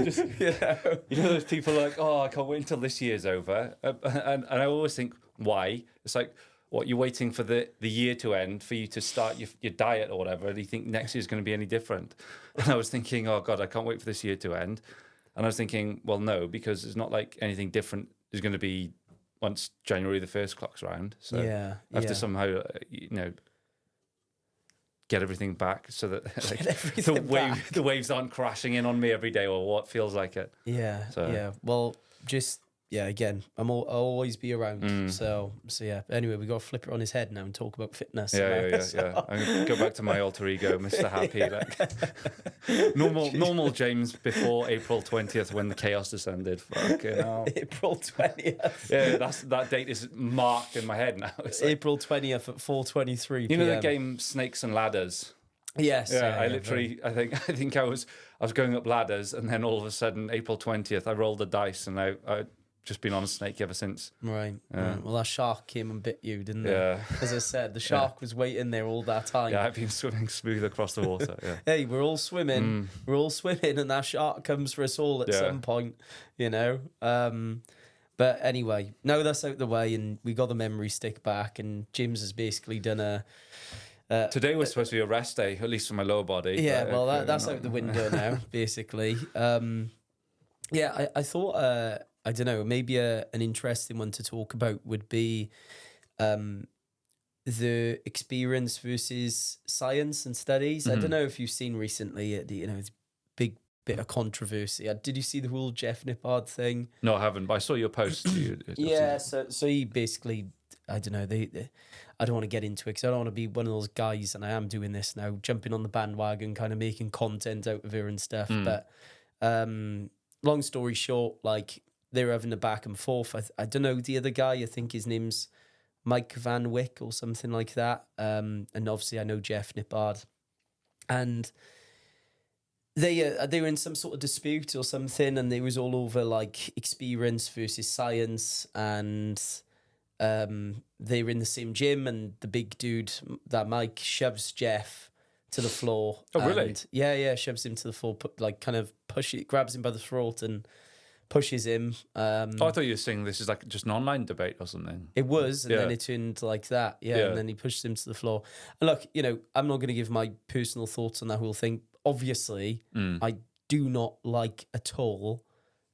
Just, those people are like, oh, I can't wait until this year's over. And I always think, why? It's like, what, you're waiting for the year to end for you to start your diet or whatever. Do you think next year's going to be any different? And I was thinking, oh, God, I can't wait for this year to end. And I was thinking, well, no, because it's not like anything different is going to be once January the 1st clocks around. So I have to somehow, get everything back so that the waves aren't crashing in on me every day or what feels like it. Well, just again, I'll always be around. So yeah. Anyway, we got to flip it on his head now and talk about fitness. Yeah. I'm gonna go back to my alter ego, Mr. Happy. Like, normal James before April 20th when the chaos descended. Fucking hell. April 20th. Yeah, that date is marked in my head now. It's like, April 20th at 4:23 p.m. You know the game Snakes and Ladders? Yes. I think I was going up ladders, and then all of a sudden, April 20th, I rolled the dice, and I just been on a snake ever since. Right. Well, that shark came and bit you, didn't it? Yeah. As I said, the shark was waiting there all that time. Yeah, I've been swimming smooth across the water. Yeah. Hey, we're all swimming. We're all swimming, and that shark comes for us all at some point, But anyway, now that's out the way, and we got the memory stick back, and Jim's has basically done a... Today was supposed to be a rest day, at least for my lower body. Yeah, well, that's out the window now, basically. I thought... I don't know, maybe an interesting one to talk about would be the experience versus science and studies. I don't know if you've seen recently, it's big bit of controversy. Did you see the whole Jeff Nippard thing? No, I haven't, but I saw your post. So he basically, I don't know, I don't want to get into it because I don't want to be one of those guys, and I am doing this now, jumping on the bandwagon, kind of making content out of it and stuff. But long story short, like, they were having a back and forth. I don't know the other guy. I think his name's Mike Van Wyck or something like that. And obviously I know Jeff Nippard. And they were in some sort of dispute or something, and they was all over like experience versus science. And they were in the same gym, and the big dude, that Mike, shoves Jeff to the floor. Oh, really? Yeah, shoves him to the floor, grabs him by the throat and pushes him. I thought you were saying this is like just an online debate or something. It was, and then it turned like that. And then he pushed him to the floor. And look, I'm not going to give my personal thoughts on that whole thing. Obviously, I do not like at all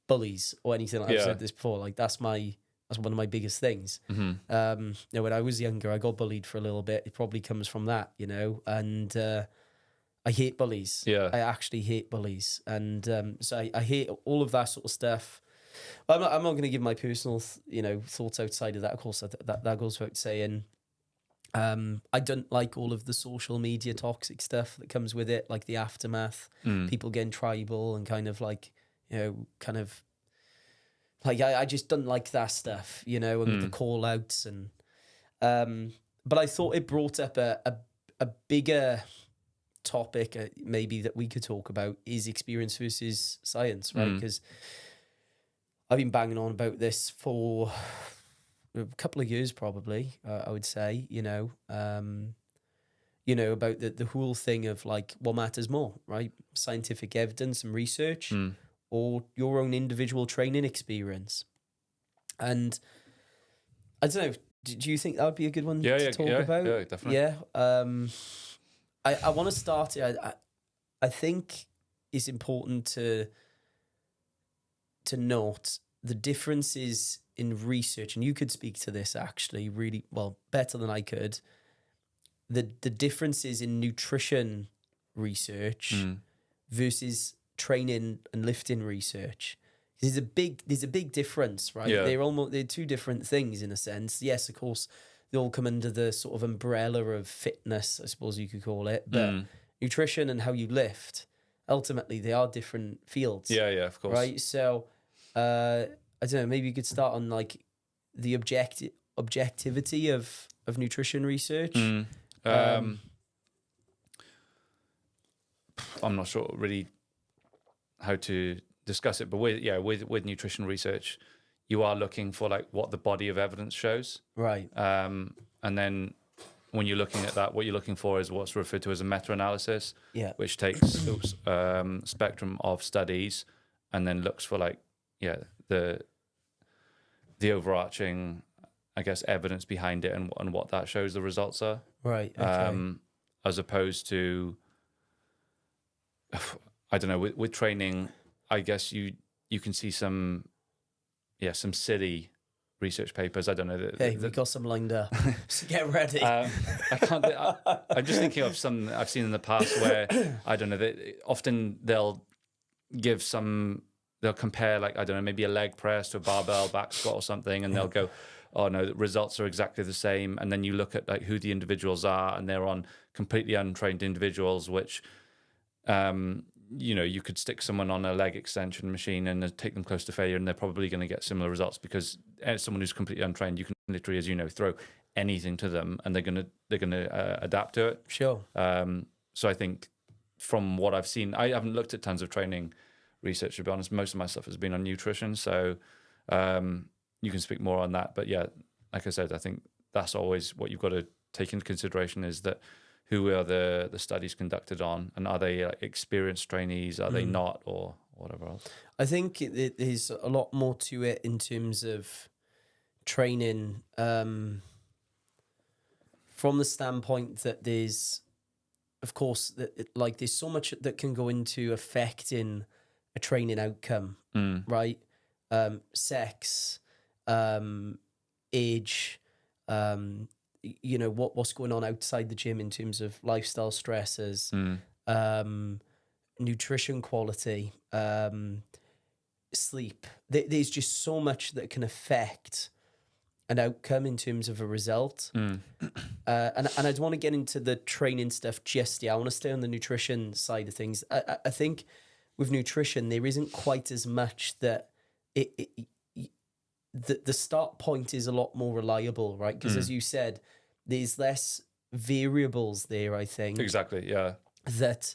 bullies or anything like that. I've said this before. Like, that's one of my biggest things. When I was younger, I got bullied for a little bit. It probably comes from that, and I hate bullies. Yeah. I actually hate bullies. And so I hate all of that sort of stuff. I'm not going to give my personal, thoughts outside of that. Of course, that goes without saying. I don't like all of the social media toxic stuff that comes with it, like the aftermath, people getting tribal and kind of like, I just don't like that stuff, and the call outs and, but I thought it brought up a bigger topic maybe that we could talk about is experience versus science, right? Because I've been banging on about this for a couple of years probably, I would say, about the whole thing of like what matters more, right? Scientific evidence and research or your own individual training experience. And I don't know, do you think that would be a good one to talk about? Yeah, definitely. Yeah. I want to start it. I think it's important to note the differences in research, and you could speak to this actually really well, better than I could. The differences in nutrition research versus training and lifting research. There's a big difference, right? Yeah. They're two different things in a sense. Yes, of course, they all come under the sort of umbrella of fitness, I suppose you could call it. But nutrition and how you lift, ultimately, they are different fields. Yeah, of course. Right? So, I don't know, maybe you could start on like the objectivity of nutrition research. I'm not sure really how to discuss it, but with nutrition research, you are looking for like what the body of evidence shows. Right. And then when you're looking at that, what you're looking for is what's referred to as a meta-analysis, Yeah. which takes spectrum of studies and then looks for like, yeah, the overarching, I guess, evidence behind it and what that shows the results are. Right. Okay. As opposed to, I don't know, with training, I guess you can see some silly research papers. I don't know. Hey, we got some lined up. So get ready. I can't. I'm just thinking of some I've seen in the past where I don't know. Often they'll compare, like, I don't know, maybe a leg press to a barbell back squat or something, and they'll go, oh no, the results are exactly the same. And then you look at like who the individuals are, and they're on completely untrained individuals, which you could stick someone on a leg extension machine and take them close to failure, and they're probably going to get similar results, because as someone who's completely untrained, you can literally, as you know, throw anything to them and they're gonna adapt to it. Sure. So I think from what I've seen, I haven't looked at tons of training research, to be honest. Most of my stuff has been on nutrition, so you can speak more on that. But yeah, like I said, I think that's always what you've got to take into consideration, is that who are the studies conducted on, and are they experienced trainees, are they not, or whatever else? I think there's a lot more to it in terms of training, from the standpoint that there's, of course, there's so much that can go into affecting a training outcome, right? Sex, age, what's going on outside the gym in terms of lifestyle stresses, nutrition quality, sleep. There's just so much that can affect an outcome in terms of a result. And I don't want to get into the training stuff just yet. I want to stay on the nutrition side of things. I think with nutrition, there isn't quite as much that the start point is a lot more reliable, right? Because as you said, there's less variables there, I think. Exactly, yeah. That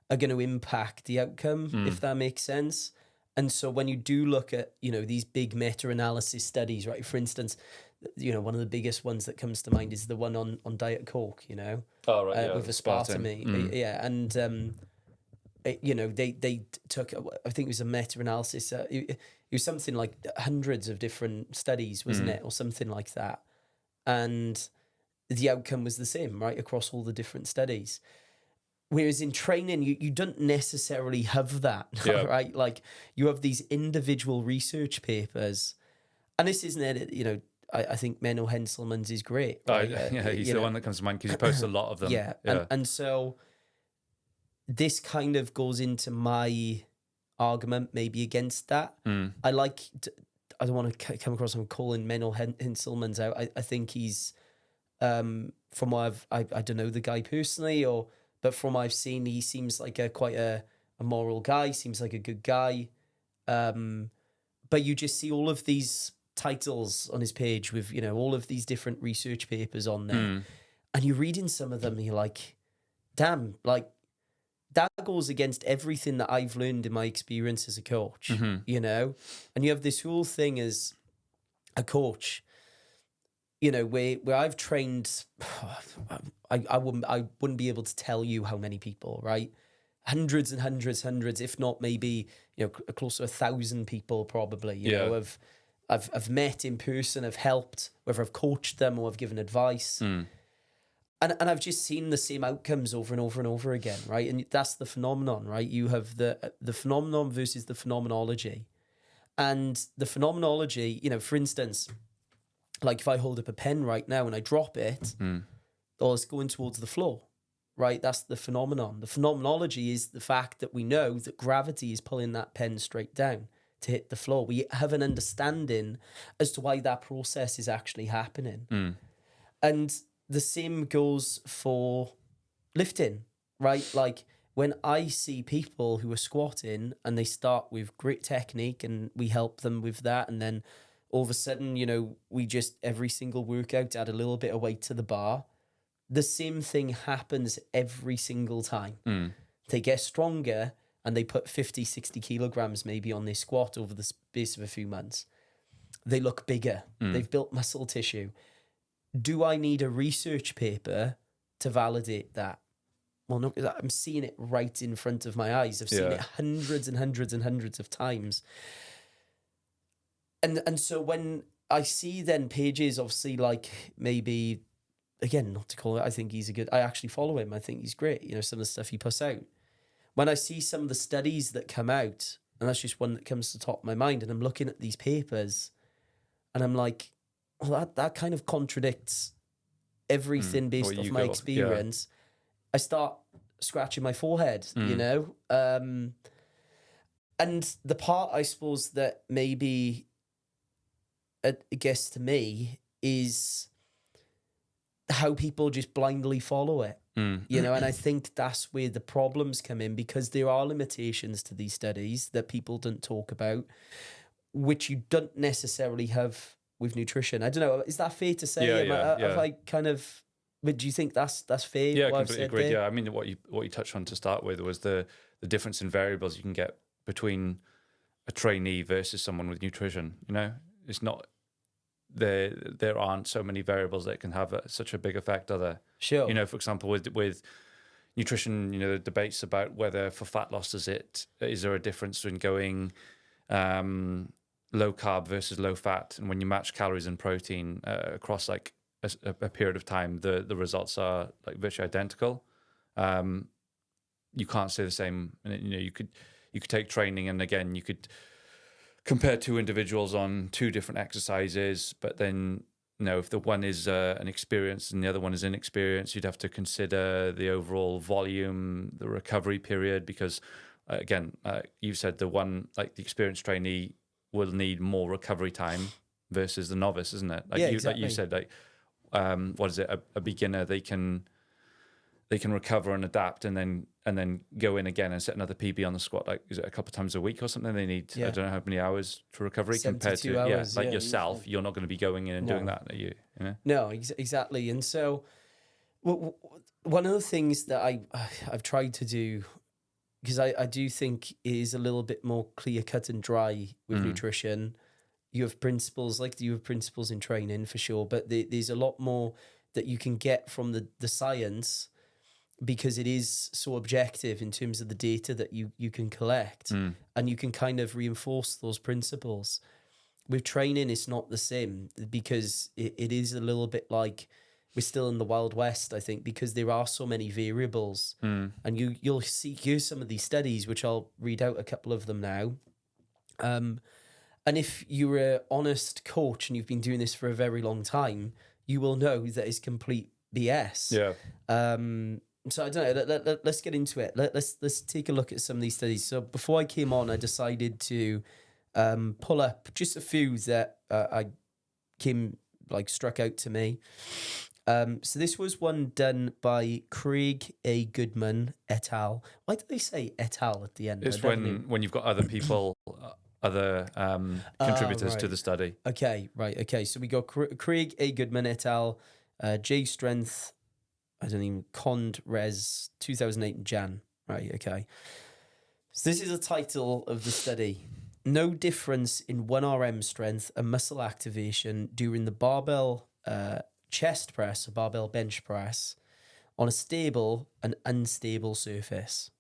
are going to impact the outcome, if that makes sense. And so when you do look at, these big meta-analysis studies, right? For instance, one of the biggest ones that comes to mind is the one on Diet Coke, Oh, right, yeah, with aspartame. Yeah, and they took, I think it was a meta-analysis. It was something like hundreds of different studies, wasn't it, or something like that. And the outcome was the same, right, across all the different studies. Whereas in training, you don't necessarily have that, right? Like, you have these individual research papers, and this isn't it, I think Menno Henselmans is great. Right? He's the one that comes to mind because he posts a lot of them. Yeah. And so this kind of goes into my argument maybe against that. I don't want to come across, I'm calling Menno Henselmans out. I think he's, from what I don't know the guy personally, but from what I've seen, he seems like quite a moral guy, seems like a good guy. But you just see all of these titles on his page with, all of these different research papers on there. And you're reading some of them and you're like, damn, like, that goes against everything that I've learned in my experience as a coach, And you have this whole thing as a coach, where I've trained, I wouldn't be able to tell you how many people, right? Hundreds and hundreds, if not maybe, close to 1,000 people probably, I've met in person, I've helped, whether I've coached them or I've given advice. And I've just seen the same outcomes over and over and over again, right? And that's the phenomenon, right? You have the phenomenon versus the phenomenology. And the phenomenology, for instance, like if I hold up a pen right now and I drop it, or it's going towards the floor, right? That's the phenomenon. The phenomenology is the fact that we know that gravity is pulling that pen straight down to hit the floor. We have an understanding as to why that process is actually happening. And the same goes for lifting, right? Like when I see people who are squatting and they start with great technique and we help them with that, and then all of a sudden, we just every single workout add a little bit of weight to the bar. The same thing happens every single time. They get stronger and they put 50, 60 kilograms maybe on their squat over the space of a few months. They look bigger. They've built muscle tissue. do I need a research paper to validate that? Well, no, 'cause I'm seeing it right in front of my eyes. I've seen it hundreds and hundreds and hundreds of times. And so when I see then pages, obviously, like maybe, again, not to call it, I think he's a good, I actually follow him. I think he's great. You know, some of the stuff he puts out. When I see some of the studies that come out, and that's just one that comes to the top of my mind, and I'm looking at these papers and I'm like, well, that kind of contradicts everything based off my experience. I start scratching my forehead, you know? And the part, I suppose, that maybe it gets to me is how people just blindly follow it. You know, and I think that's where the problems come in, because there are limitations to these studies that people don't talk about, which you don't necessarily have with nutrition. I don't know, is that fair to say? Have I kind of... But do you think that's fair? Yeah, I completely agree. Yeah, I mean, what you touched on to start with was the difference in variables you can get between a trainee versus someone with nutrition. You know, it's not there aren't so many variables that can have such a big effect, are there? Sure. You know, for example, with nutrition, you know, the debates about whether for fat loss is there a difference in going low carb versus low fat, and when you match calories and protein across like a period of time, the results are like virtually identical. You can't say the same. And you know, you could take training, and again, you could compare two individuals on two different exercises, but then, you know, if the one is an experienced and the other one is inexperienced, you'd have to consider the overall volume, the recovery period, because again, you said the one, like the experienced trainee will need more recovery time versus the novice, isn't it? Like exactly. Like you said, like what is it? A beginner, they can recover and adapt, and then go in again and set another PB on the squat. Like, is it a couple of times a week or something? They need I don't know how many hours for recovery compared to hours, like yourself. You're not going to be going in and doing that, are you? You know? No, exactly. And so, one of the things that I've tried to do, because I do think it is a little bit more clear cut and dry with nutrition. You have principles, like you have principles in training for sure, but there's a lot more that you can get from the science, because it is so objective in terms of the data that you can collect, and you can kind of reinforce those principles. With training, it's not the same, because it is a little bit like we're still in the Wild West, I think, because there are so many variables. And you'll see, here's some of these studies, which I'll read out a couple of them now. And if you're an honest coach and you've been doing this for a very long time, you will know that it's complete BS. Yeah. So I don't know. Let's get into it. Let's take a look at some of these studies. So before I came on, I decided to pull up just a few that struck out to me. So this was one done by Craig A. Goodman et al. Why do they say et al at the end? It's when you've got other people, other contributors to the study. Okay, right. Okay, so we got Craig A. Goodman et al. J Strength, I don't even, Cond Res 2008 in Jan. Right, okay. So this is the title of the study. No difference in 1RM strength and muscle activation during the barbell chest press, or barbell bench press, on a stable and unstable surface.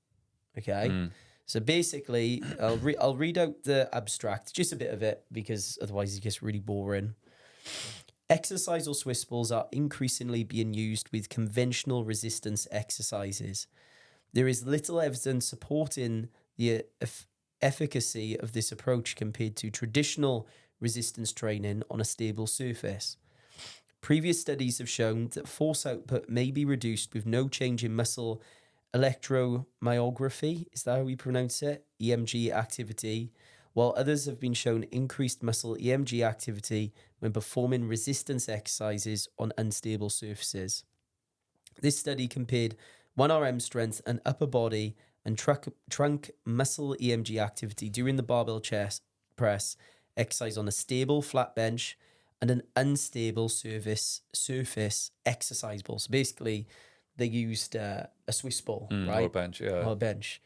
Okay? So basically, I'll read out the abstract, just a bit of it, because otherwise it gets really boring. Exercise or Swiss balls are increasingly being used with conventional resistance exercises. There is little evidence supporting the efficacy of this approach compared to traditional resistance training on a stable surface. Previous studies have shown that force output may be reduced with no change in muscle electromyography, is that how we pronounce it? EMG activity, while others have been shown increased muscle EMG activity when performing resistance exercises on unstable surfaces. This study compared 1RM strength and upper body and trunk muscle EMG activity during the barbell chest press exercise on a stable flat bench and an unstable surface exercise ball. So basically, they used a Swiss ball, right? Or a bench, yeah. Or a bench.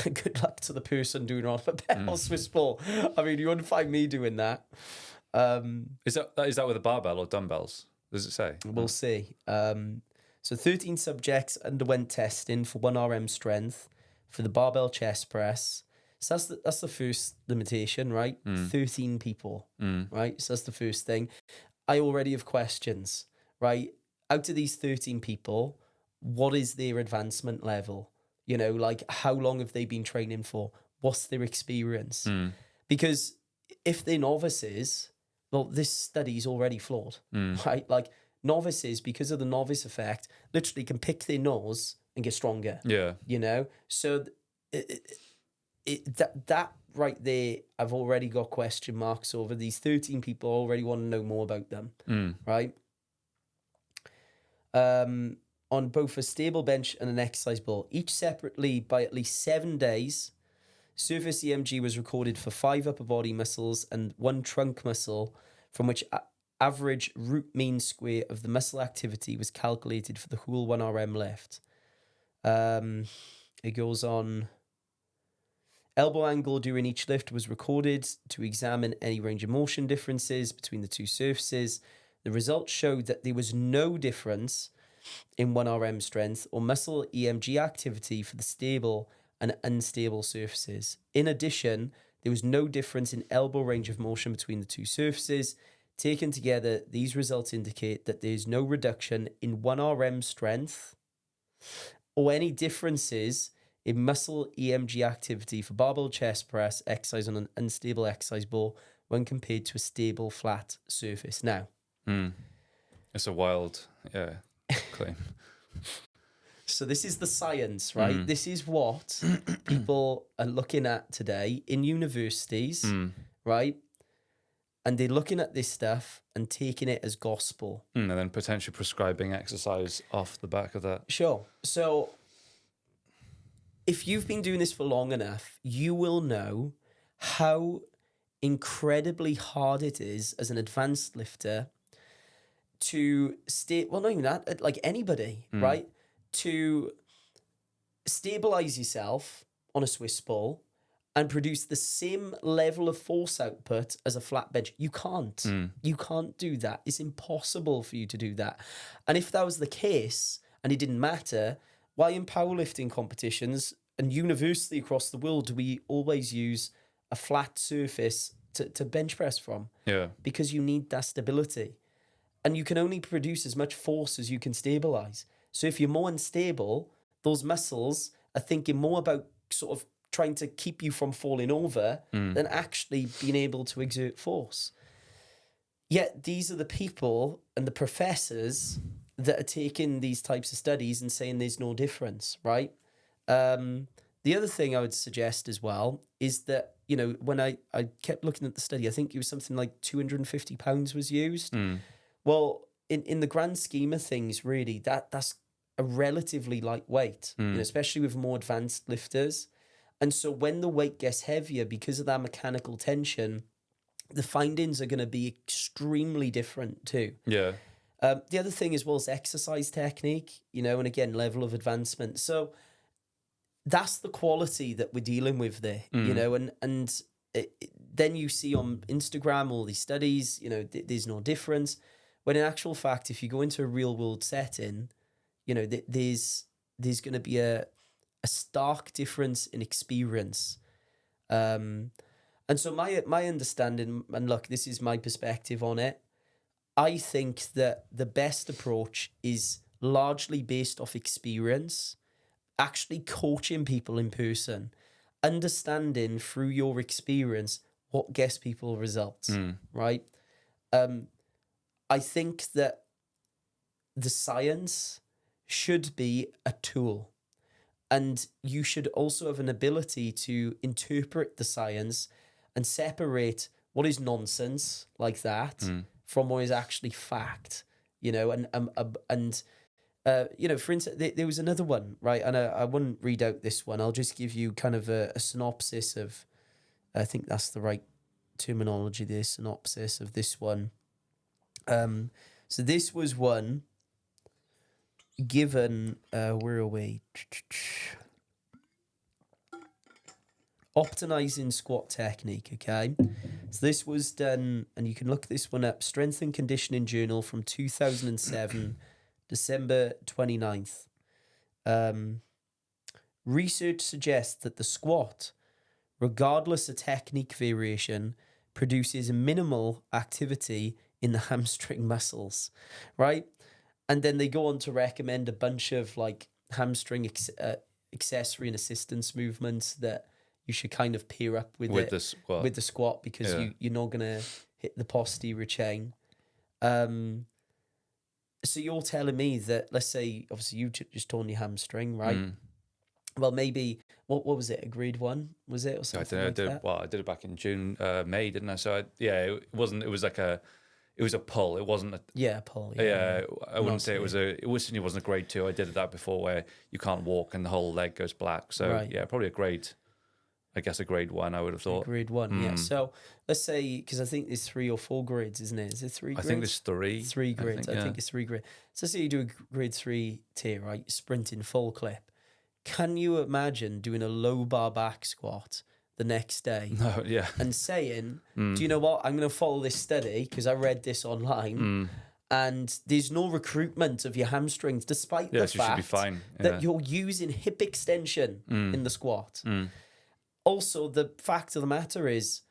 Good luck to the person doing off a bell Swiss ball. I mean, you wouldn't find me doing that. Is that with a barbell or dumbbells? Does it say? We'll see. So 13 subjects underwent testing for 1 RM strength for the barbell chest press. So that's the first limitation, right? 13 people, right? So that's the first thing. I already have questions, right? Out of these 13 people, what is their advancement level? You know, like how long have they been training for? What's their experience? Because if they're novices, well, this study's already flawed, right? Like novices, because of the novice effect, literally can pick their nose and get stronger. Yeah. You know? So that right there, I've already got question marks over. These 13 people already want to know more about them, right? On both a stable bench and an exercise ball, each separately by at least 7 days, surface EMG was recorded for 5 upper body muscles and 1 trunk muscle, from which average root mean square of the muscle activity was calculated for the whole 1 RM lift. It goes on. Elbow angle during each lift was recorded to examine any range of motion differences between the two surfaces. The results showed that there was no difference in 1 RM strength or muscle EMG activity for the stable and unstable surfaces. In addition, there was no difference in elbow range of motion between the two surfaces. Taken together, these results indicate that there is no reduction in 1 RM strength or any differences in muscle EMG activity for barbell chest press exercise on an unstable exercise ball when compared to a stable flat surface. Now, It's a wild claim. so this is the science, right? This is what people are looking at today in universities, right? And they're looking at this stuff and taking it as gospel. And then potentially prescribing exercise off the back of that. Sure. So if you've been doing this for long enough, you will know how incredibly hard it is as an advanced lifter to stay, well, not even that, like anybody, right? To stabilize yourself on a Swiss ball and produce the same level of force output as a flat bench. You can't. You can't do that. It's impossible for you to do that. And if that was the case and it didn't matter, why in powerlifting competitions and universally across the world do we always use a flat surface to bench press from? Yeah. Because you need that stability. And you can only produce as much force as you can stabilize. So if you're more unstable, those muscles are thinking more about sort of trying to keep you from falling over than actually being able to exert force. Yet these are the people and the professors that are taking these types of studies and saying there's no difference, right? The other thing I would suggest as well is that, you know, when I kept looking at the study, I think it was something like 250 pounds was used. Well, in the grand scheme of things, really, that's a relatively lightweight, you know, especially with more advanced lifters. And so when the weight gets heavier because of that mechanical tension, the findings are going to be extremely different too. Yeah. The other thing as well is exercise technique, you know, and again, level of advancement. So that's the quality that we're dealing with there, you know, and then you see on Instagram all these studies, you know, there's no difference. When in actual fact, if you go into a real world setting, you know, there's going to be a stark difference in experience. And so my understanding, and look, this is my perspective on it, I think that the best approach is largely based off experience, actually coaching people in person, understanding through your experience what gets people results, right? I think that the science should be a tool, and you should also have an ability to interpret the science and separate what is nonsense like that from what is actually fact, you know, and you know, for instance, there was another one, right? And I wouldn't read out this one. I'll just give you kind of a synopsis of, I think that's the right terminology, the synopsis of this one. So this was one given, where are we? Optimizing squat technique, okay? So this was done, and you can look this one up, Strength and Conditioning Journal from 2007, December 29th. Research suggests that the squat, regardless of technique variation, produces minimal activity in the hamstring muscles, right? And then they go on to recommend a bunch of like hamstring accessory and assistance movements that you should kind of pair up with the squat because you're not gonna hit the posterior chain. So you're telling me that, let's say, obviously you just torn your hamstring, right? Well, maybe what was it? A grade 1 was it or something? I did it back in June, May, didn't I? So it wasn't. It was like it was a pull. It wasn't a pull. I wouldn't say it was it certainly wasn't a grade 2. I did that before where you can't walk and the whole leg goes black. So probably a grade 1. I would have thought. Grade 1, yeah. So let's say, because I think there's 3 or 4 grades, isn't it? Is it 3 grades? I think there's 3. 3 grades. I think it's 3 grades. So say you do a grade 3 tier, right? Sprinting full clip. Can you imagine doing a low bar back squat the next day? No, yeah. And saying, do you know what? I'm going to follow this study because I read this online. And there's no recruitment of your hamstrings, despite the fact you should be fine. that you're using hip extension in the squat. Also, the fact of the matter is,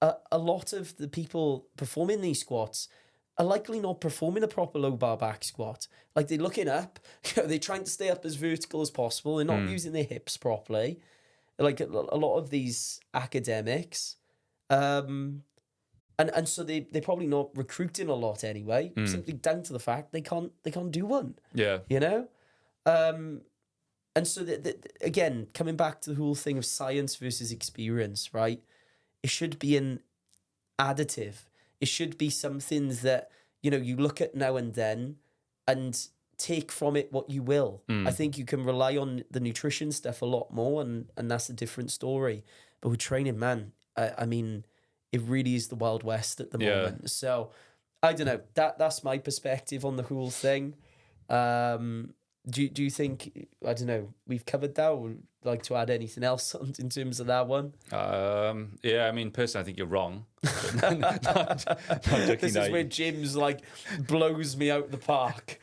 a lot of the people performing these squats are likely not performing a proper low bar back squat. Like, they're looking up, they're trying to stay up as vertical as possible. They're not using their hips properly. Like a lot of these academics. And so they're probably not recruiting a lot anyway, simply down to the fact they can't do one. Yeah. You know? And so, again, coming back to the whole thing of science versus experience, right? It should be an additive. It should be something that, you look at now and then and take from it what you will. I think you can rely on the nutrition stuff a lot more, and that's a different story. But with training, man, I mean, it really is the Wild West at the moment. So, I don't know. That's my perspective on the whole thing. Do you think, I don't know, we've covered that, or would you like to add anything else in terms of that one? I mean, personally, I think you're wrong. This is where Jim's like blows me out the park.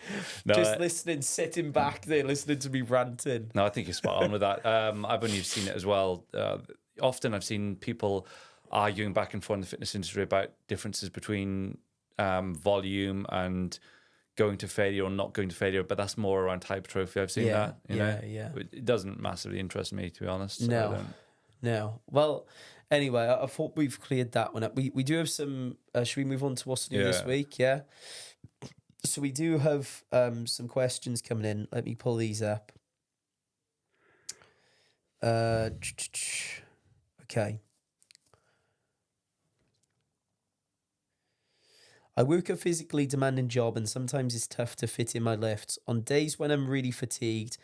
Sitting back there, listening to me ranting. No, I think you're spot on with that. I've only seen it as well. Often I've seen people arguing back and forth in the fitness industry about differences between volume and going to failure or not going to failure, but that's more around hypertrophy. I've seen that. You know? It doesn't massively interest me, to be honest. No. Well, anyway, I thought we've cleared that one up. We do have some. Should we move on to what's new this week? Yeah. So we do have some questions coming in. Let me pull these up. Okay. I work a physically demanding job and sometimes it's tough to fit in my lifts. On days when I'm really fatigued,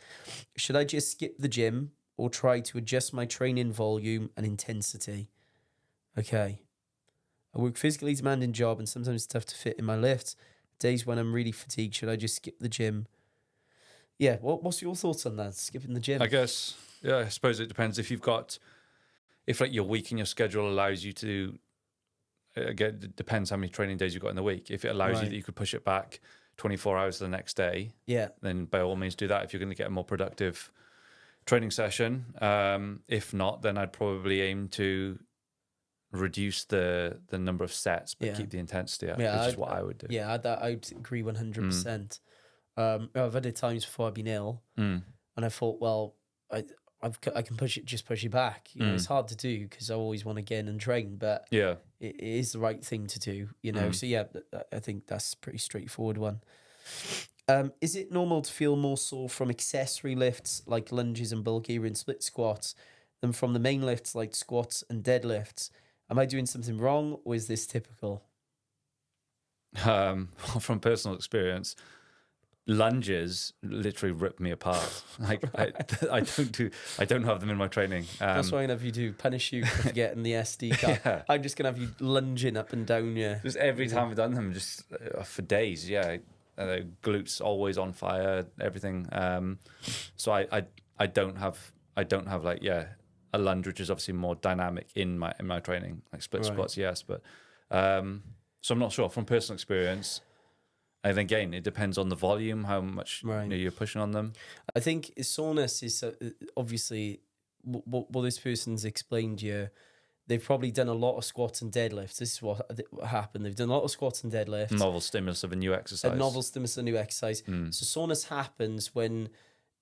should I just skip the gym or try to adjust my training volume and intensity? Okay. I work a physically demanding job and sometimes it's tough to fit in my lifts. Days when I'm really fatigued, should I just skip the gym? Yeah, what's your thoughts on that, skipping the gym? I guess, I suppose it depends. If like your week and your schedule allows you to, again, it depends how many training days you've got in the week. If it allows you that you could push it back 24 hours to the next day, then by all means do that if you're going to get a more productive training session. If not, then I'd probably aim to reduce the number of sets but keep the intensity up, which is what I would do. Yeah, I'd agree 100%. I've had it times before I've been ill and I thought, well, I can push it back. It's hard to do because I always want to get in and train, but it is the right thing to do, So yeah, I think that's a pretty straightforward one. Is it normal to feel more sore from accessory lifts like lunges and Bulgarian split squats than from the main lifts like squats and deadlifts? Am I doing something wrong or is this typical? From personal experience, lunges literally rip me apart. Like I don't have them in my training. That's why I have you do punish you for forgetting the SD card. Yeah. I'm just gonna have you lunging up and down. Yeah, just every time I've done them, just for days. Yeah, glutes always on fire. Everything. So I don't have like a lunge, which is obviously more dynamic in my training, like split Right. squats, yes. But so I'm not sure from personal experience. And again, it depends on the volume, how much Right. you're pushing on them. I think soreness is obviously what this person's explained you. They've probably done a lot of squats and deadlifts. This is what happened. They've done a lot of squats and deadlifts. Novel stimulus of a new exercise. A novel stimulus, a new exercise. So soreness happens when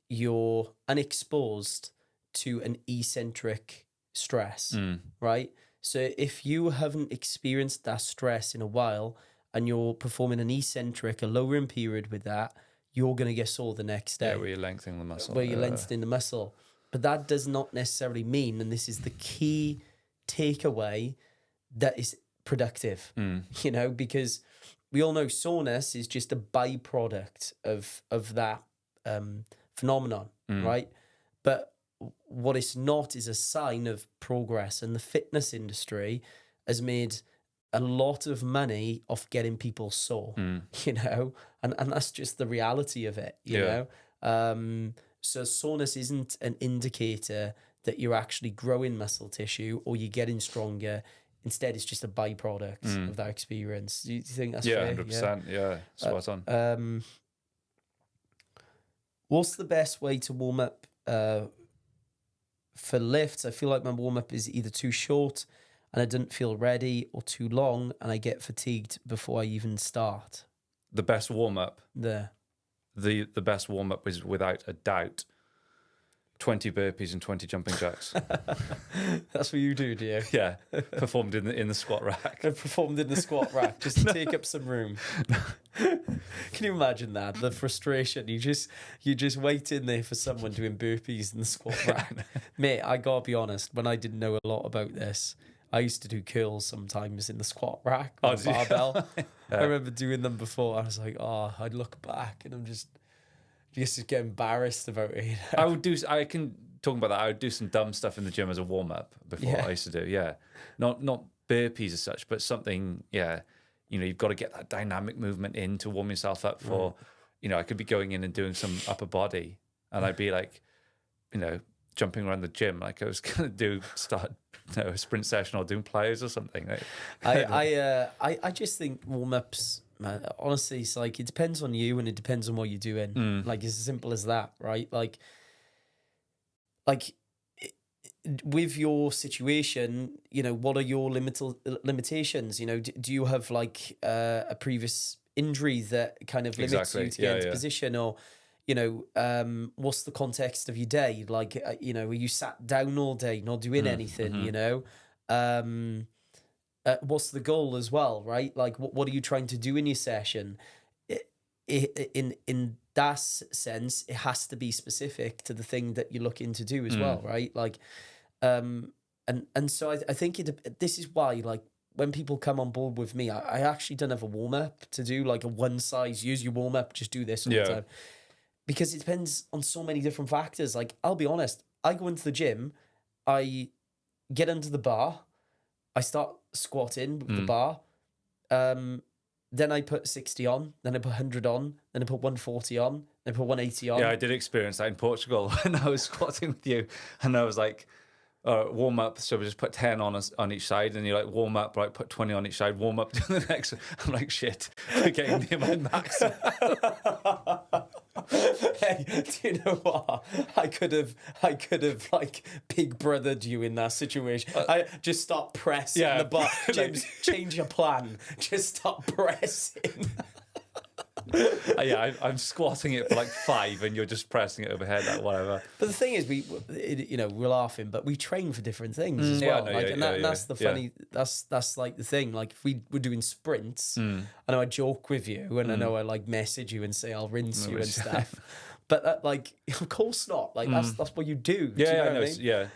you're unexposed to an eccentric stress, right? So if you haven't experienced that stress in a while and you're performing an eccentric, a lowering period with that, you're going to get sore the next day. Yeah, where you're lengthening the muscle. Where you're lengthening the muscle. But that does not necessarily mean, and this is the key takeaway, that is productive, you know, because we all know soreness is just a byproduct of that phenomenon, right? But what it's not is a sign of progress, and the fitness industry has made a lot of money off getting people sore, you know, and that's just the reality of it, you know. So soreness isn't an indicator that you're actually growing muscle tissue or you're getting stronger. Instead, it's just a byproduct of that experience. Do you think that's fair? 100%. Yeah, spot on. What's the best way to warm up for lifts? I feel like my warm up is either too short and I didn't feel ready, or too long and I get fatigued before I even start. The best warm up. There. The best warm up is without a doubt 20 burpees and 20 jumping jacks. That's what you do you? Yeah, performed in the squat rack. I performed in the squat rack just to take up some room. Can you imagine that? The frustration. You just wait in there for someone doing burpees in the squat rack. Mate, I gotta be honest, when I didn't know a lot about this, I used to do curls sometimes in the squat rack with a barbell. I remember doing them before. I was like, I'd look back and I'm just get embarrassed about it. You know? I can talk about that. I would do some dumb stuff in the gym as a warm up before. Yeah. I used to do, yeah. Not burpees as such, but something, yeah. You know, you've got to get that dynamic movement in to warm yourself up for, you know, I could be going in and doing some upper body and I'd be like, you know, jumping around the gym like I was going to start a sprint session or doing plyos or something. Like, I just think warm-ups, man, honestly, it's like it depends on you and it depends on what you're doing. Like it's as simple as that, right? Like with your situation, you know, what are your limitations? You know, do you have like a previous injury that kind of limits you to get into position, or you know, what's the context of your day? Like, you know, are you sat down all day, not doing anything, you know? What's the goal as well, right? Like, what are you trying to do in your session? In that sense, it has to be specific to the thing that you're looking to do as well, right? Like, and so I think this is why, like, when people come on board with me, I actually don't have a warm-up to do, like a one size, use your warm-up, just do this all the time. Because it depends on so many different factors. Like, I'll be honest, I go into the gym, I get under the bar, I start squatting with the bar, then I put 60 on, then I put 100 on, then I put 140 on, then I put 180 on. Yeah, I did experience that in Portugal when I was squatting with you, and I was like, warm up, so we just put 10 on each side, and you're like, warm up, right, put 20 on each side, warm up, do the next. I'm like, shit, we're getting near my max. Hey, do you know what? I could have like big brothered you in that situation. I just start pressing the bar. James, change your plan. Just start pressing. Yeah, I'm squatting it for like 5 and you're just pressing it overhead, like whatever. But the thing is, we're laughing, but we train for different things as well. That's the funny. That's like the thing. Like if we were doing sprints, I know I joke with you, and I know I like message you and say I'll rinse you and stuff. But like, of course not. Like that's what you do. Yeah, do you know I what know. I mean? Yeah,